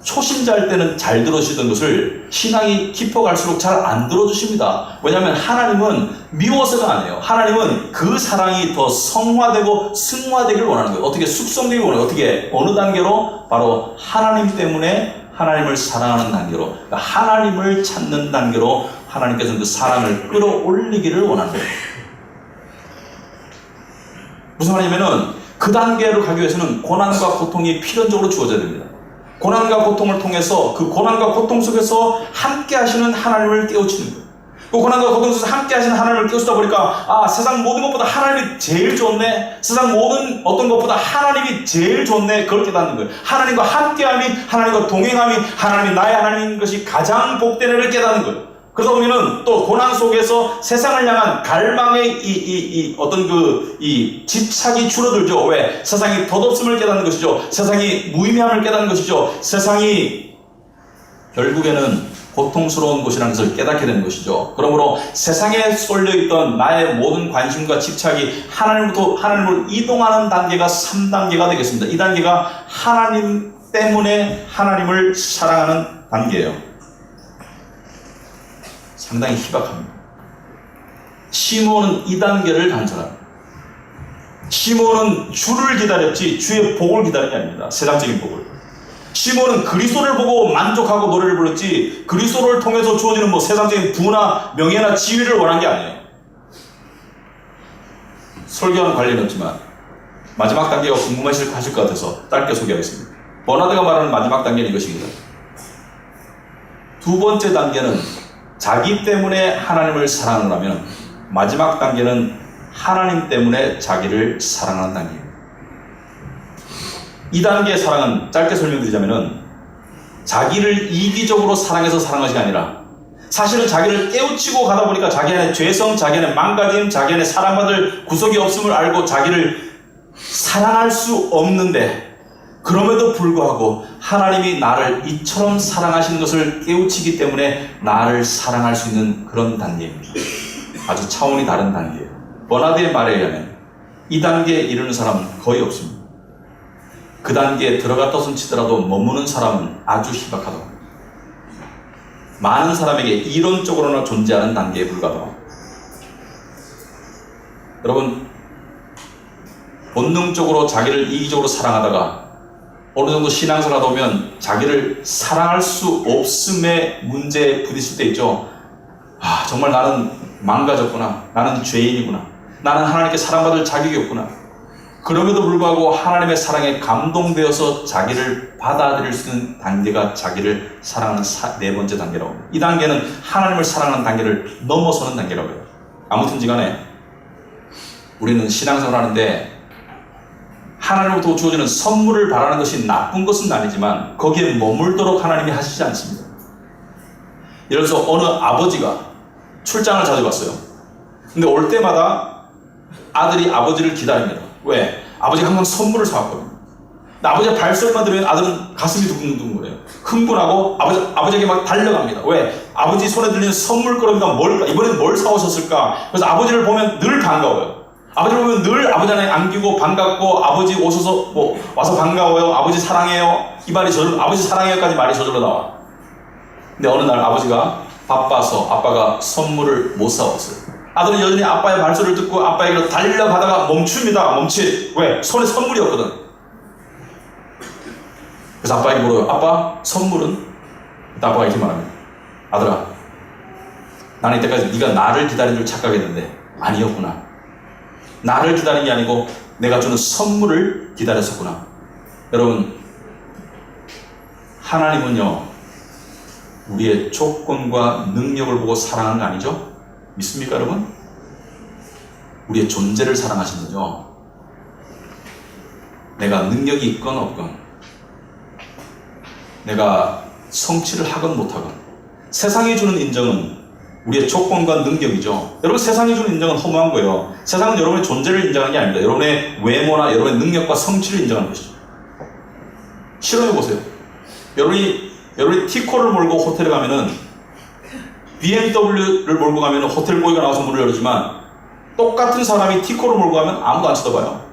초신자일 때는 잘 들어주시던 것을 신앙이 깊어갈수록 잘 안 들어주십니다. 왜냐하면 하나님은 미워서가 아니에요. 하나님은 그 사랑이 더 성화되고 승화되기를 원하는 거예요. 어떻게 숙성되기를 원해요. 어떻게? 어느 단계로? 바로 하나님 때문에 하나님을 사랑하는 단계로, 그러니까 하나님을 찾는 단계로 하나님께서는 그 사랑을 끌어올리기를 원하는 거예요. 무슨 말이냐면은 그 단계로 가기 위해서는 고난과 고통이 필연적으로 주어져야 됩니다. 고난과 고통을 통해서 그 고난과 고통 속에서 함께 하시는 하나님을 깨우치는 거예요. 그 고난과 고통 속에서 함께 하시는 하나님을 깨우치다 보니까 세상 모든 것보다 하나님이 제일 좋네, 세상 모든 어떤 것보다 하나님이 제일 좋네, 그걸 깨닫는 거예요. 하나님과 함께함이, 하나님과 동행함이, 하나님이 나의 하나님인 것이 가장 복된 일을 깨닫는 거예요. 그러다 보면은 또 고난 속에서 세상을 향한 갈망의 어떤 집착이 줄어들죠. 왜? 세상이 덧없음을 깨닫는 것이죠. 세상이 무의미함을 깨닫는 것이죠. 세상이 결국에는 고통스러운 곳이라는 것을 깨닫게 되는 것이죠. 그러므로 세상에 쏠려있던 나의 모든 관심과 집착이 하나님으로 이동하는 단계가 3단계가 되겠습니다. 이 단계가 하나님 때문에 하나님을 사랑하는 단계예요. 상당히 희박합니다. 시므온은 이 단계를 간절합니다. 시므온은 주를 기다렸지 주의 복을 기다린 게 아닙니다. 세상적인 복을. 시므온은 그리스도를 보고 만족하고 노래를 불렀지 그리스도를 통해서 주어지는 세상적인 부나 명예나 지위를 원한 게 아니에요. 설교와는 관련이 없지만 마지막 단계가 궁금하실 것 같아서 짧게 소개하겠습니다. 버나드가 말하는 마지막 단계는 이것입니다. 두 번째 단계는 자기 때문에 하나님을 사랑하면, 마지막 단계는 하나님 때문에 자기를 사랑하는 단계입니다. 이 단계의 사랑은 짧게 설명드리자면 자기를 이기적으로 사랑해서 사랑한 것이 아니라 사실은 자기를 깨우치고 가다 보니까 자기 안에 죄성, 자기 안에 망가짐, 자기 안에 사랑받을 구석이 없음을 알고 자기를 사랑할 수 없는데 그럼에도 불구하고 하나님이 나를 이처럼 사랑하시는 것을 깨우치기 때문에 나를 사랑할 수 있는 그런 단계입니다. 아주 차원이 다른 단계예요. 버나드의 말에 의하면 이 단계에 이르는 사람은 거의 없습니다. 그 단계에 들어갔다 치더라도 머무는 사람은 아주 희박하다고 합니다. 많은 사람에게 이론적으로나 존재하는 단계에 불과하다고 합니다. 여러분, 본능적으로 자기를 이기적으로 사랑하다가 어느 정도 신앙생활 하다 보면 자기를 사랑할 수 없음의 문제에 부딪힐 때 있죠. 아, 정말 나는 망가졌구나. 나는 죄인이구나. 나는 하나님께 사랑받을 자격이 없구나. 그럼에도 불구하고 하나님의 사랑에 감동되어서 자기를 받아들일 수 있는 단계가 자기를 사랑하는 네 번째 단계라고 합니다. 이 단계는 하나님을 사랑하는 단계를 넘어서는 단계라고 해요. 아무튼지 간에 우리는 신앙생활을 하는데 하나님으로부터 주어지는 선물을 바라는 것이 나쁜 것은 아니지만 거기에 머물도록 하나님이 하시지 않습니다. 예를 들어서 어느 아버지가 출장을 자주 갔어요. 근데 올 때마다 아들이 아버지를 기다립니다. 왜? 아버지가 항상 선물을 사왔거든요. 근데 아버지의 발소리만 들으면 아들은 가슴이 두근두근 거려요. 흥분하고 아버지에게 막 달려갑니다. 왜? 아버지 손에 들리는 선물거리가 뭘까? 이번엔 뭘 사오셨을까? 그래서 아버지를 보면 늘 반가워요. 아버지를 보면 늘 아버지 안에 안기고 반갑고, 아버지 오셔서 와서 반가워요. 아버지 사랑해요. 이 말이 아버지 사랑해요까지 말이 저절로 나와. 근데 어느 날 아버지가 바빠서 아빠가 선물을 못 사왔어요. 아들은 여전히 아빠의 발소리를 듣고 아빠에게로 달려가다가 멈춥니다. 왜? 손에 선물이 없거든. 그래서 아빠에게 물어요. 아빠, 선물은? 아빠가 이렇게 말합니다. 아들아, 나는 이때까지 네가 나를 기다린 줄 착각했는데 아니었구나. 나를 기다린 게 아니고 내가 주는 선물을 기다렸었구나. 여러분, 하나님은요, 우리의 조건과 능력을 보고 사랑하는 거 아니죠? 믿습니까, 여러분? 우리의 존재를 사랑하시는 거죠. 내가 능력이 있건 없건, 내가 성취를 하건 못하건, 세상이 주는 인정은 우리의 조건과 능력이죠. 여러분, 세상이 주는 인정은 허무한 거예요. 세상은 여러분의 존재를 인정하는 게 아닙니다. 여러분의 외모나 여러분의 능력과 성취를 인정하는 것이죠. 실험해보세요. 여러분이 T코를 몰고 호텔에 가면은, BMW를 몰고 가면은 호텔 보이가 나와서 문을 열지만, 똑같은 사람이 T코를 몰고 가면 아무도 안 쳐다봐요.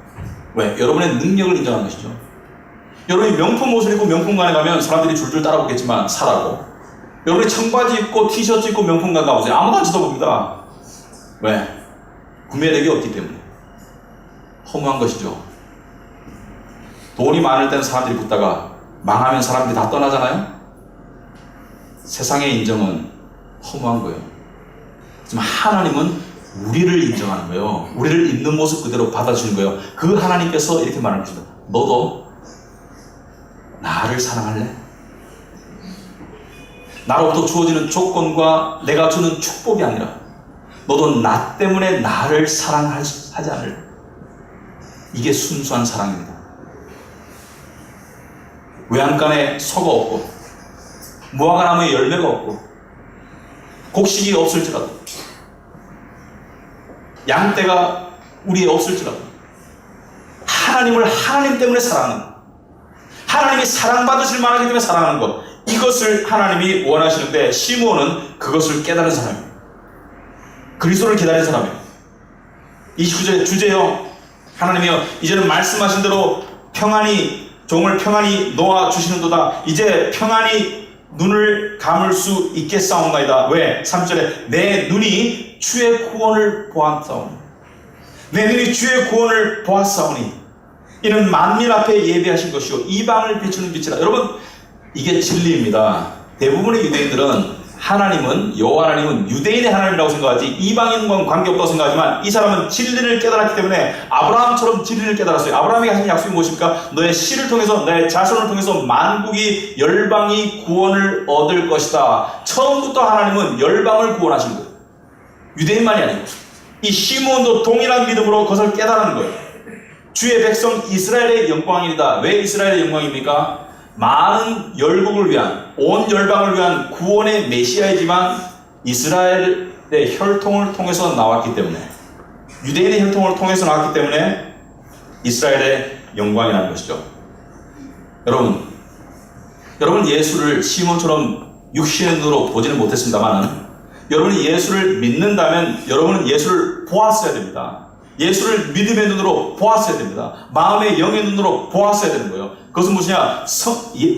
왜? 여러분의 능력을 인정하는 것이죠. 여러분이 명품 옷을 입고 명품관에 가면 사람들이 줄줄 따라오겠지만 사라고. 여러분이 청바지 입고 티셔츠 입고 명품관 가보세요. 아무도 안 쳐다봅니다. 왜? 구매력이 없기 때문에. 허무한 것이죠. 돈이 많을 때는 사람들이 붙다가 망하면 사람들이 다 떠나잖아요. 세상의 인정은 허무한 거예요. 하지만 하나님은 우리를 인정하는 거예요. 우리를 있는 모습 그대로 받아주는 거예요. 그 하나님께서 이렇게 말하는 것입니다. 너도 나를 사랑할래? 나로부터 주어지는 조건과 내가 주는 축복이 아니라 너도 나 때문에 나를 사랑하지 않을래? 이게 순수한 사랑입니다. 외양간에 서가 없고 무화과나무에 열매가 없고 곡식이 없을지라도, 양떼가 우리에 없을지라도 하나님을 하나님 때문에 사랑하는, 하나님이 사랑받으실 만하기 때문에 사랑하는 것, 이것을 하나님이 원하시는데 시므온은 그것을 깨달은 사람이에요. 그리스도를 기다린 사람이에요. 29절의 주제요, 하나님이여 이제는 말씀하신 대로 종을 평안히 놓아주시는도다. 이제 평안히 눈을 감을 수 있겠사옵나이다. 왜? 3절에 내 눈이 주의 구원을 보았사오니, 내 눈이 주의 구원을 보았사오니 이는 만민 앞에 예비하신 것이요 이방을 비추는 빛이라. 여러분, 이게 진리입니다. 대부분의 유대인들은 하나님은, 여호와 하나님은 유대인의 하나님이라고 생각하지 이방인과는 관계없다고 생각하지만, 이 사람은 진리를 깨달았기 때문에 아브라함처럼 진리를 깨달았어요. 아브라함에게 하신 약속이 무엇입니까? 너의 씨를 통해서, 너의 자손을 통해서 만국이, 열방이 구원을 얻을 것이다. 처음부터 하나님은 열방을 구원하신 거예요. 유대인만이 아니고 이 시므온도 동일한 믿음으로 그것을 깨달은 거예요. 주의 백성 이스라엘의 영광이다. 왜 이스라엘의 영광입니까? 많은 열국을 위한, 온 열방을 위한 구원의 메시아이지만 이스라엘의 혈통을 통해서 나왔기 때문에, 유대인의 혈통을 통해서 나왔기 때문에 이스라엘의 영광이라는 것이죠. 여러분 예수를 시몬처럼 육신의 눈으로 보지는 못했습니다만, 여러분이 예수를 믿는다면 여러분은 예수를 보았어야 됩니다. 예수를 믿음의 눈으로 보았어야 됩니다. 마음의 영의 눈으로 보았어야 되는 거예요. 그것은 무엇이냐?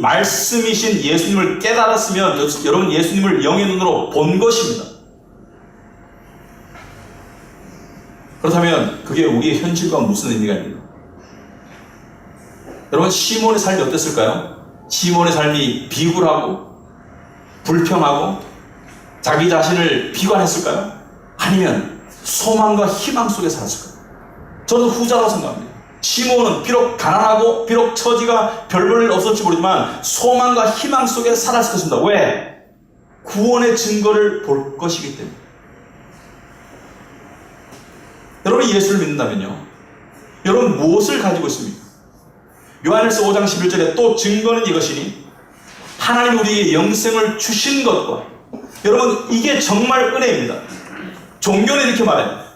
말씀이신 예수님을 깨달았으면 여러분 예수님을 영의 눈으로 본 것입니다. 그렇다면 그게 우리의 현실과 무슨 의미가 있는가? 여러분, 시몬의 삶이 어땠을까요? 시몬의 삶이 비굴하고 불평하고 자기 자신을 비관했을까요? 아니면 소망과 희망 속에 살았을까요? 저는 후자라고 생각합니다. 시몬은 비록 가난하고 비록 처지가 별 볼 일 없었지 모르지만 소망과 희망 속에 살았을 것입니다. 왜? 구원의 증거를 볼 것이기 때문에. 여러분이 예수를 믿는다면요, 여러분 무엇을 가지고 있습니까? 요한일서 5장 11절에 또 증거는 이것이니 하나님 우리에게 영생을 주신 것과, 여러분 이게 정말 은혜입니다. 종교는 이렇게 말해요.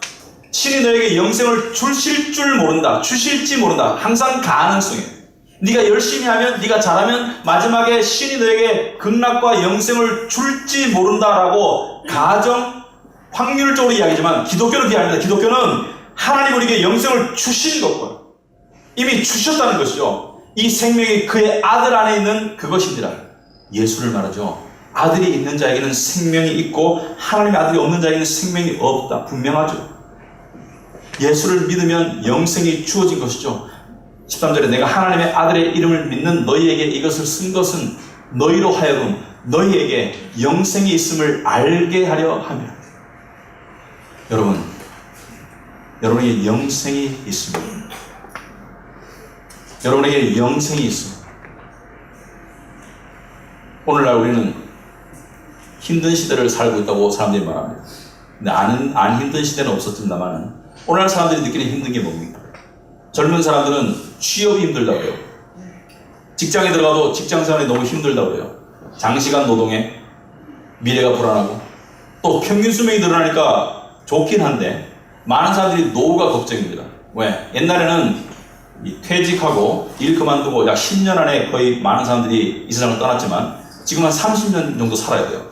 신이 너에게 영생을 주실 줄 모른다. 주실지 모른다. 항상 가능성이에요. 네가 열심히 하면, 네가 잘하면 마지막에 신이 너에게 극락과 영생을 줄지 모른다라고 가정 확률적으로 이야기지만 기독교는 그게 아닙니다. 기독교는 하나님 우리에게 영생을 주신 것과 이미 주셨다는 것이죠. 이 생명이 그의 아들 안에 있는 그것입니다. 예수를 말하죠. 아들이 있는 자에게는 생명이 있고 하나님의 아들이 없는 자에게는 생명이 없다. 분명하죠. 예수를 믿으면 영생이 주어진 것이죠. 13절에 내가 하나님의 아들의 이름을 믿는 너희에게 이것을 쓴 것은 너희로 하여금 너희에게 영생이 있음을 알게 하려 함이라. 여러분, 여러분에게 영생이 있습니다. 여러분에게 영생이 있습니다. 오늘날 우리는 힘든 시대를 살고 있다고 사람들이 말합니다. 근데 안 힘든 시대는 없었습니다만 오늘날 사람들이 느끼는 힘든 게 뭡니까? 젊은 사람들은 취업이 힘들다고 해요. 직장에 들어가도 직장생활이 너무 힘들다고 그래요. 장시간 노동에 미래가 불안하고 또 평균 수명이 늘어나니까 좋긴 한데 많은 사람들이 노후가 걱정입니다. 왜? 옛날에는 퇴직하고 일 그만두고 약 10년 안에 거의 많은 사람들이 이 세상을 떠났지만 지금 한 30년 정도 살아야 돼요.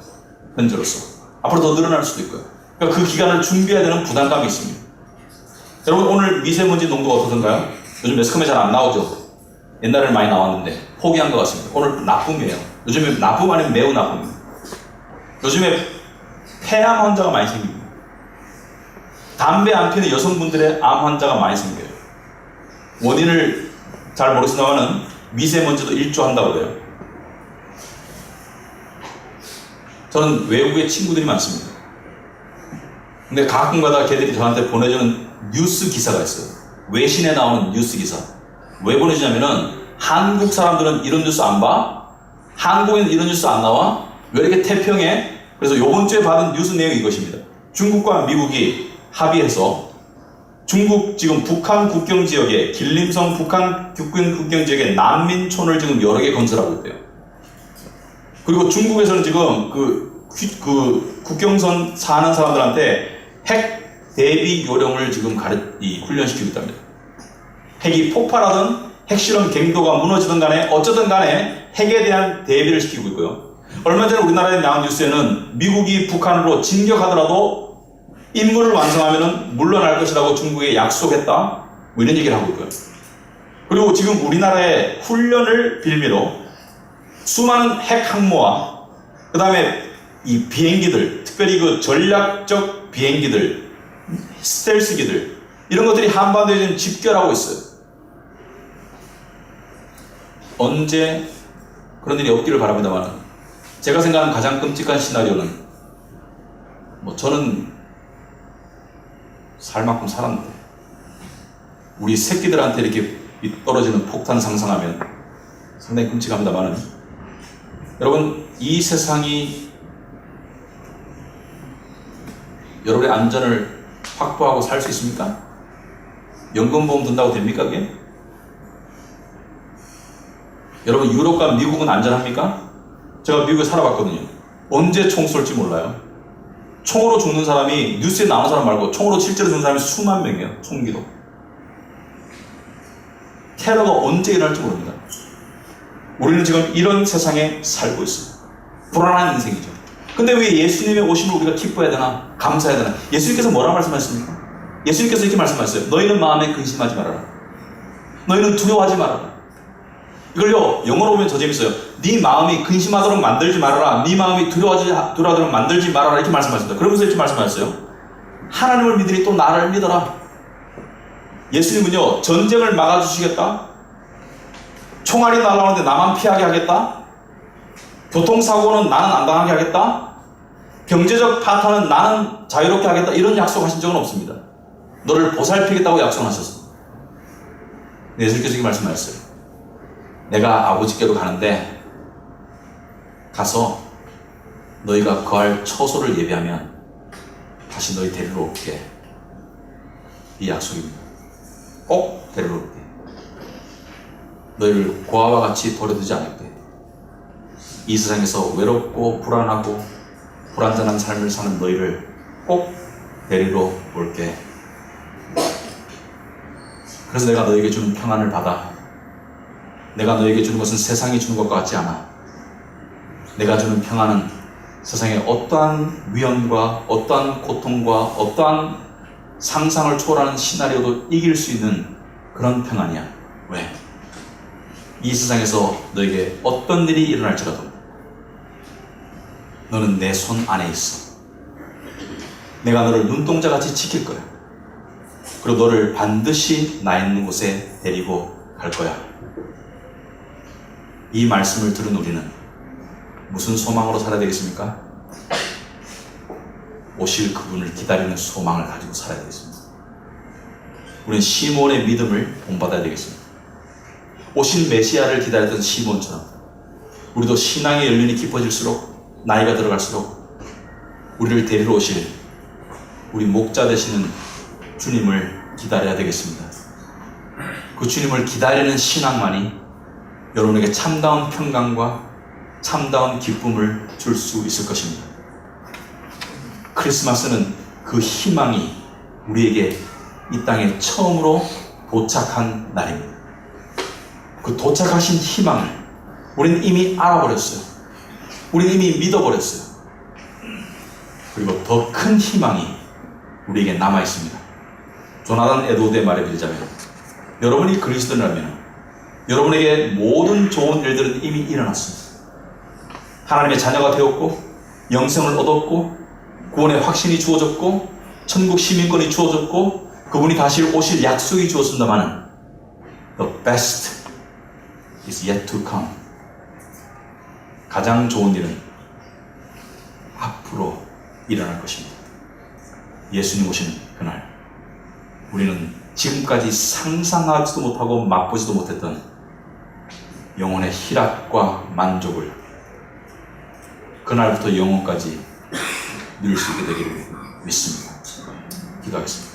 현재로서. 앞으로 더 늘어날 수도 있고요. 그러니까 그 기간을 준비해야 되는 부담감이 있습니다. 여러분, 오늘 미세먼지 농도가 어떠던가요? 요즘 매스컴에 잘 안 나오죠? 옛날에는 많이 나왔는데 포기한 것 같습니다. 오늘 나쁨이에요. 요즘에 나쁨 아니면 매우 나쁨입니다. 요즘에 폐암 환자가 많이 생깁니다. 담배 안 피는 여성분들의 암 환자가 많이 생겨요. 원인을 잘 모르겠습니다만 미세먼지도 일조한다고 그래요. 저는 외국에 친구들이 많습니다. 근데 가끔가다 걔들이 저한테 보내주는 뉴스 기사가 있어요. 외신에 나오는 뉴스 기사. 왜 보내주냐면은 한국 사람들은 이런 뉴스 안 봐? 한국에는 이런 뉴스 안 나와? 왜 이렇게 태평해? 그래서 요번 주에 받은 뉴스 내용이 이것입니다. 중국과 미국이 합의해서 중국 지금 북한 국경 지역에 길림성 북한 국경 지역에 난민촌을 지금 여러 개 건설하고 있대요. 그리고 중국에서는 지금 그 국경선 사는 사람들한테 핵 대비 요령을 지금 훈련시키고 있답니다. 핵이 폭발하든 핵실험 갱도가 무너지든 간에 어쩌든 간에 핵에 대한 대비를 시키고 있고요. 얼마 전에 우리나라에 나온 뉴스에는 미국이 북한으로 진격하더라도 임무를 완성하면 물러날 것이라고 중국에 약속했다. 뭐 이런 얘기를 하고 있고요. 그리고 지금 우리나라의 훈련을 빌미로 수많은 핵 항모와 그 다음에 이 비행기들, 특별히 그 전략적 비행기들, 스텔스기들, 이런 것들이 한반도에 지금 집결하고 있어요. 언제 그런 일이 없기를 바랍니다만, 제가 생각하는 가장 끔찍한 시나리오는, 저는 살 만큼 살았는데, 우리 새끼들한테 이렇게 떨어지는 폭탄 상상하면 상당히 끔찍합니다만, 여러분, 이 세상이 여러분의 안전을 확보하고 살 수 있습니까? 연금보험 든다고 됩니까, 그게? 여러분, 유럽과 미국은 안전합니까? 제가 미국에 살아봤거든요. 언제 총 쏠지 몰라요. 총으로 죽는 사람이, 뉴스에 나오는 사람 말고 총으로 실제로 죽는 사람이 수만 명이에요. 총기로. 테러가 언제 일어날지 모릅니다. 우리는 지금 이런 세상에 살고 있어요. 불안한 인생이죠. 근데 왜 예수님의 오심을 우리가 기뻐해야 되나? 감사해야 되나? 예수님께서 뭐라고 말씀하셨습니까? 예수님께서 이렇게 말씀하셨어요. 너희는 마음에 근심하지 말아라. 너희는 두려워하지 말아라. 이걸요, 영어로 보면 더 재밌어요. 네 마음이 근심하도록 만들지 말아라. 네 마음이 두려워하도록 만들지 말아라. 이렇게 말씀하십니다. 그러면서 이렇게 말씀하셨어요. 하나님을 믿으니 또 나를 믿어라. 예수님은요, 전쟁을 막아주시겠다. 총알이 날아오는데 나만 피하게 하겠다? 교통사고는 나는 안 당하게 하겠다? 경제적 파탄은 나는 자유롭게 하겠다? 이런 약속하신 적은 없습니다. 너를 보살피겠다고 약속하셨어. 예수님께서 말씀하셨어요. 내가 아버지께로 가는데 가서 너희가 거할 처소를 예비하면 다시 너희 데리러 올게. 이 약속입니다. 꼭 데리러 올게. 너희를 고아와 같이 버려두지 않을게. 이 세상에서 외롭고 불안하고 불안전한 삶을 사는 너희를 꼭 데리러 올게. 그래서 내가 너에게 주는 평안을 받아. 내가 너에게 주는 것은 세상이 주는 것과 같지 않아. 내가 주는 평안은 세상의 어떠한 위험과 어떠한 고통과 어떠한 상상을 초월하는 시나리오도 이길 수 있는 그런 평안이야. 왜? 이 세상에서 너에게 어떤 일이 일어날지라도 너는 내 손 안에 있어. 내가 너를 눈동자같이 지킬 거야. 그리고 너를 반드시 나 있는 곳에 데리고 갈 거야. 이 말씀을 들은 우리는 무슨 소망으로 살아야 되겠습니까? 오실 그분을 기다리는 소망을 가지고 살아야 되겠습니다. 우리는 시몬의 믿음을 본받아야 되겠습니다. 오신 메시아를 기다렸던 시몬처럼 우리도 신앙의 연륜이 깊어질수록, 나이가 들어갈수록 우리를 데리러 오실 우리 목자 되시는 주님을 기다려야 되겠습니다. 그 주님을 기다리는 신앙만이 여러분에게 참다운 평강과 참다운 기쁨을 줄 수 있을 것입니다. 크리스마스는 그 희망이 우리에게 이 땅에 처음으로 도착한 날입니다. 그 도착하신 희망을 우리는 이미 알아버렸어요. 우리는 이미 믿어버렸어요. 그리고 더 큰 희망이 우리에게 남아있습니다. 조나단 에드워드의 말에 빌자면 여러분이 그리스도인이라면 여러분에게 모든 좋은 일들은 이미 일어났습니다. 하나님의 자녀가 되었고 영생을 얻었고 구원의 확신이 주어졌고 천국 시민권이 주어졌고 그분이 다시 오실 약속이 주어진다마는 The best is yet to come. 가장 좋은 일은 앞으로 일어날 것입니다. 예수님 오시는 그날 우리는 지금까지 상상하지도 못하고 맛보지도 못했던 영혼의 희락과 만족을 그날부터 영혼까지 누릴 수 있게 되기를 믿습니다. 기도하겠습니다.